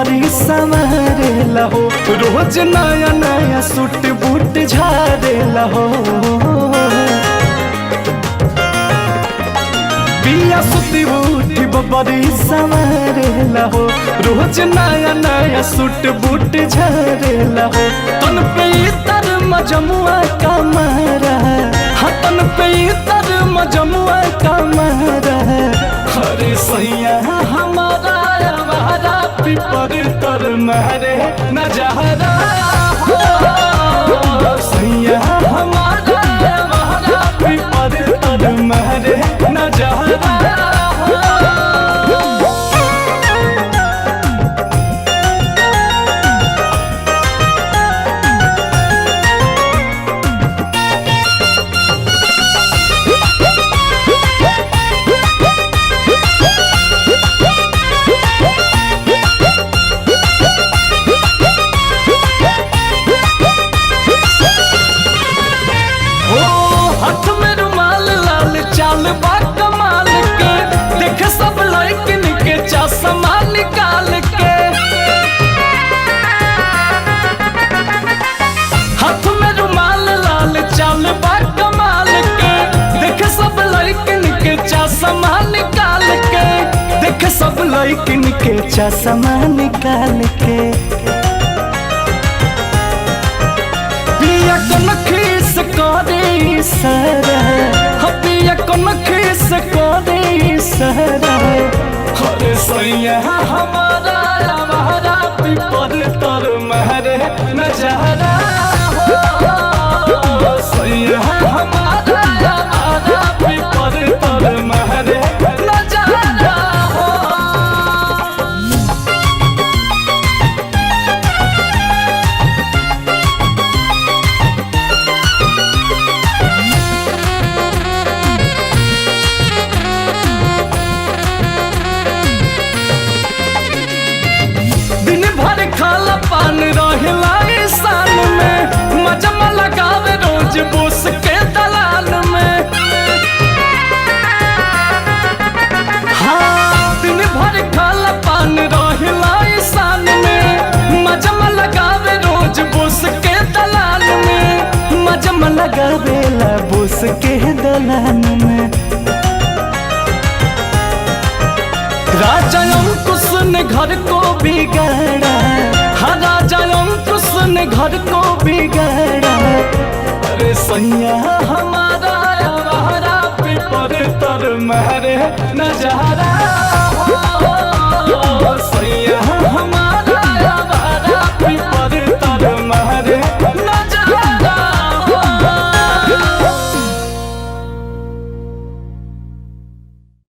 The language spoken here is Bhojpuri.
बबरी संवारे लहो, रोज नया नया सूट बूट झारे लहो। पिया सुती बूटी बबरी संवारे लहो, रोज नया नया सूट बूट झारे लहो। तन पे तर मजमुआ का मारा, हाँ तन पे तर मजमुआ का मारा। अरे सैया हमारा हमारा पिपर तर महरे नजहरा हो। सैया हमारा हमारा पिपर तर महरे नजहरा हो। हाथ में रुमाल लाल चाल बा कमाल के, देख सब लड़किन के चश्मा निकाल के। हाथ में रुमाल लाल चाल बा कमाल के, देख सब लड़किन के चश्मा निकाल के। देख सब लड़किन के चश्मा निकाल के। पिया कन खीस करे सारा, पिया कन खीस करे सारा। अरे सैया हमारा हमारा पिपर तर महरे नजहरा हो। सैया हमारा हमारा पिपर तर महरे नजहरा हो। दिन भर खाला पान रहेला ईशान में, मजमा लगावे रोज बोस के दलान में। हाँ दिन भर खाला पान रहेला ईशान में, मजमा लगावे रोज बोस के दलान में। मजमा लगावेला बोस के दलान में। राजा अंकुश ने घर को बिगाड़ा, हाँ राजा अंकुश ने घर को बिगाड़ा। अरे सैया हमारा हमारा पिपर तर महरे नजहरा हो। सैया